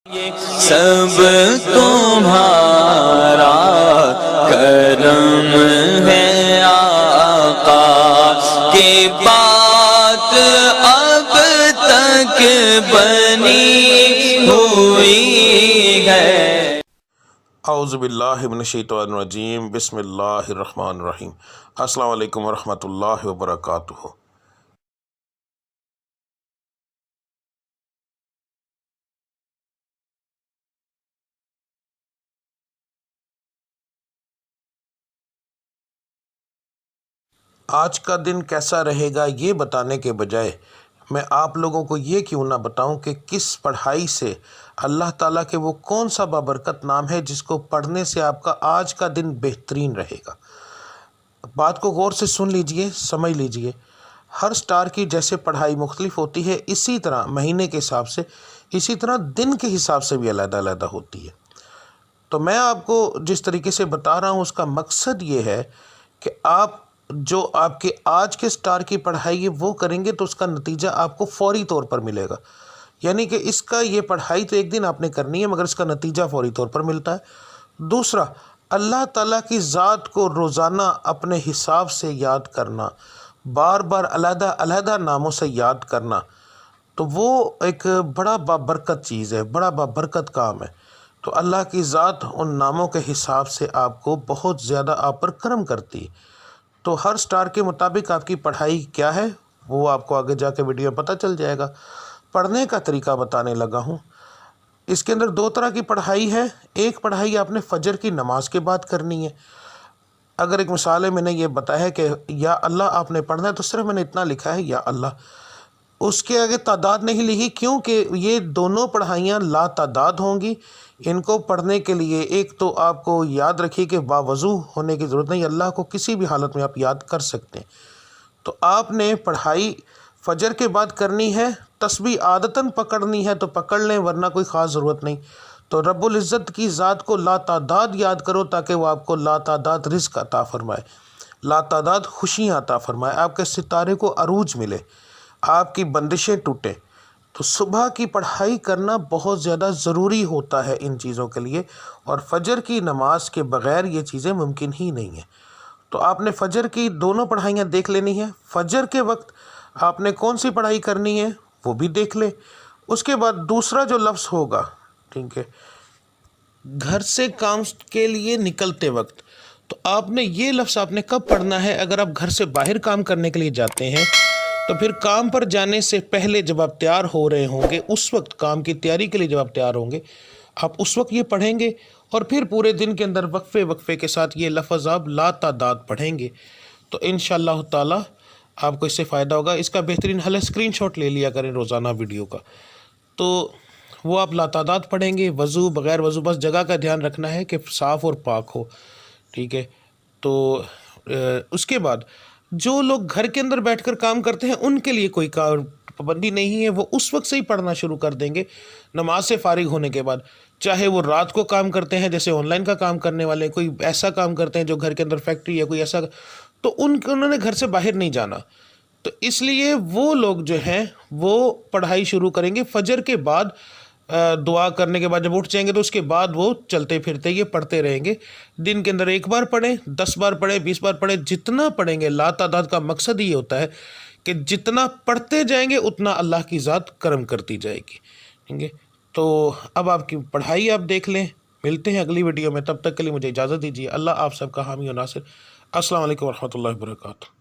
سب تمہارا کرم ہے آقا کی بات اب تک بنی ہوئی ہے۔ اعوذ باللہ من الشیطان الرجیم، بسم اللہ الرحمن الرحیم۔ السلام علیکم ورحمۃ اللہ وبرکاتہ۔ آج کا دن کیسا رہے گا یہ بتانے کے بجائے میں آپ لوگوں کو یہ کیوں نہ بتاؤں کہ کس پڑھائی سے اللہ تعالیٰ کے وہ کون سا بابرکت نام ہے جس کو پڑھنے سے آپ کا آج کا دن بہترین رہے گا۔ بات کو غور سے سن لیجئے، سمجھ لیجئے۔ ہر سٹار کی جیسے پڑھائی مختلف ہوتی ہے، اسی طرح مہینے کے حساب سے، اسی طرح دن کے حساب سے بھی علیحدہ علیحدہ ہوتی ہے۔ تو میں آپ کو جس طریقے سے بتا رہا ہوں اس کا مقصد یہ ہے کہ آپ جو آپ کے آج کے سٹار کی پڑھائی ہے وہ کریں گے تو اس کا نتیجہ آپ کو فوری طور پر ملے گا۔ یعنی کہ اس کا یہ پڑھائی تو ایک دن آپ نے کرنی ہے مگر اس کا نتیجہ فوری طور پر ملتا ہے۔ دوسرا، اللہ تعالیٰ کی ذات کو روزانہ اپنے حساب سے یاد کرنا، بار بار علیحدہ علیحدہ ناموں سے یاد کرنا، تو وہ ایک بڑا بابرکت چیز ہے، بڑا بابرکت کام ہے۔ تو اللہ کی ذات ان ناموں کے حساب سے آپ کو بہت زیادہ آپ پر کرم کرتی ہے۔ تو ہر سٹار کے مطابق آپ کی پڑھائی کیا ہے وہ آپ کو آگے جا کے ویڈیو میں پتہ چل جائے گا۔ پڑھنے کا طریقہ بتانے لگا ہوں۔ اس کے اندر دو طرح کی پڑھائی ہے۔ ایک پڑھائی آپ نے فجر کی نماز کے بعد کرنی ہے۔ اگر ایک مثال ہے، میں نے یہ بتایا ہے کہ یا اللہ آپ نے پڑھنا ہے تو صرف میں نے اتنا لکھا ہے یا اللہ، اس کے آگے تعداد نہیں لکھی کیونکہ یہ دونوں پڑھائیاں لا تعداد ہوں گی۔ ان کو پڑھنے کے لیے ایک تو آپ کو یاد رکھیے کہ باوضو ہونے کی ضرورت نہیں، اللہ کو کسی بھی حالت میں آپ یاد کر سکتے ہیں۔ تو آپ نے پڑھائی فجر کے بعد کرنی ہے، تسبیح عادتاً پکڑنی ہے تو پکڑ لیں ورنہ کوئی خاص ضرورت نہیں۔ تو رب العزت کی ذات کو لا تعداد یاد کرو تاکہ وہ آپ کو لا تعداد رزق عطا فرمائے، لا تعداد خوشیاں عطا فرمائے، آپ کے ستارے کو عروج ملے، آپ کی بندشیں ٹوٹیں۔ تو صبح کی پڑھائی کرنا بہت زیادہ ضروری ہوتا ہے ان چیزوں کے لیے، اور فجر کی نماز کے بغیر یہ چیزیں ممکن ہی نہیں ہیں۔ تو آپ نے فجر کی دونوں پڑھائیاں دیکھ لینی ہیں۔ فجر کے وقت آپ نے کون سی پڑھائی کرنی ہے وہ بھی دیکھ لیں۔ اس کے بعد دوسرا جو لفظ ہوگا، ٹھیک ہے، گھر سے کام کے لیے نکلتے وقت، تو آپ نے یہ لفظ آپ نے کب پڑھنا ہے؟ اگر آپ گھر سے باہر کام کرنے کے لیے جاتے ہیں تو پھر کام پر جانے سے پہلے جب آپ تیار ہو رہے ہوں گے، اس وقت کام کی تیاری کے لیے جب آپ تیار ہوں گے، آپ اس وقت یہ پڑھیں گے، اور پھر پورے دن کے اندر وقفے وقفے کے ساتھ یہ لفظ آپ لا تعداد پڑھیں گے تو انشاءاللہ تعالی آپ کو اس سے فائدہ ہوگا۔ اس کا بہترین حل ہے اسکرین شاٹ لے لیا کریں روزانہ ویڈیو کا، تو وہ آپ لا تعداد پڑھیں گے، وضو بغیر وضو، بس جگہ کا دھیان رکھنا ہے کہ صاف اور پاک ہو، ٹھیک ہے۔ تو اس کے بعد جو لوگ گھر کے اندر بیٹھ کر کام کرتے ہیں ان کے لیے کوئی پابندی نہیں ہے، وہ اس وقت سے ہی پڑھنا شروع کر دیں گے نماز سے فارغ ہونے کے بعد، چاہے وہ رات کو کام کرتے ہیں جیسے آن لائن کا کام کرنے والے، کوئی ایسا کام کرتے ہیں جو گھر کے اندر فیکٹری ہے کوئی ایسا، تو انہوں نے گھر سے باہر نہیں جانا، تو اس لیے وہ لوگ جو ہیں وہ پڑھائی شروع کریں گے فجر کے بعد۔ دعا کرنے کے بعد جب اٹھ جائیں گے تو اس کے بعد وہ چلتے پھرتے یہ پڑھتے رہیں گے۔ دن کے اندر ایک بار پڑھیں، 10 بار پڑھیں، 20 بار پڑھیں، جتنا پڑھیں گے۔ لا تعداد کا مقصد یہ ہوتا ہے کہ جتنا پڑھتے جائیں گے اتنا اللہ کی ذات کرم کرتی جائے گی، ٹھیک ہے۔ تو اب آپ کی پڑھائی آپ دیکھ لیں، ملتے ہیں اگلی ویڈیو میں، تب تک کے لیے مجھے اجازت دیجیے۔ اللہ آپ سب کا حامی و ناصر۔ السلام علیکم ورحمۃ اللہ وبرکاتہ۔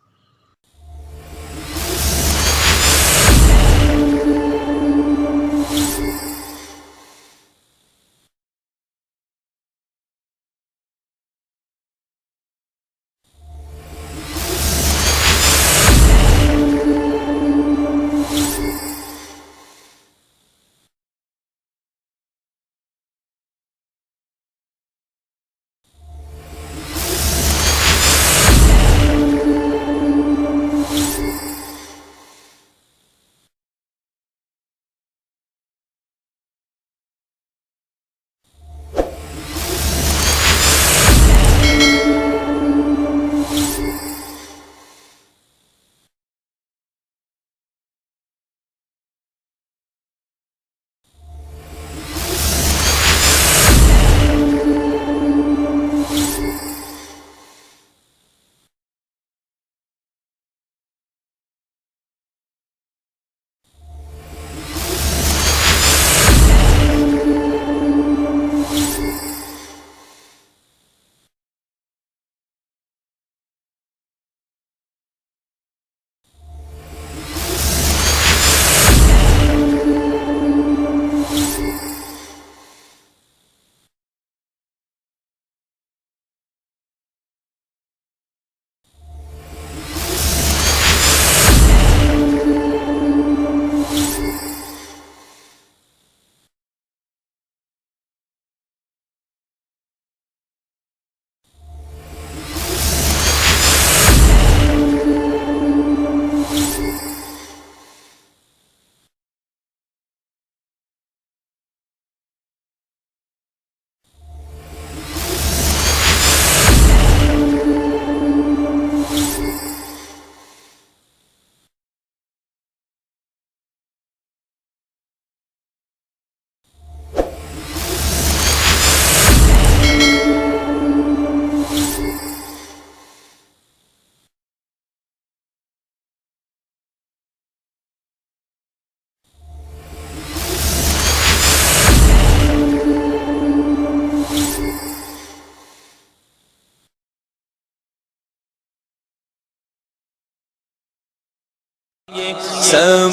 سب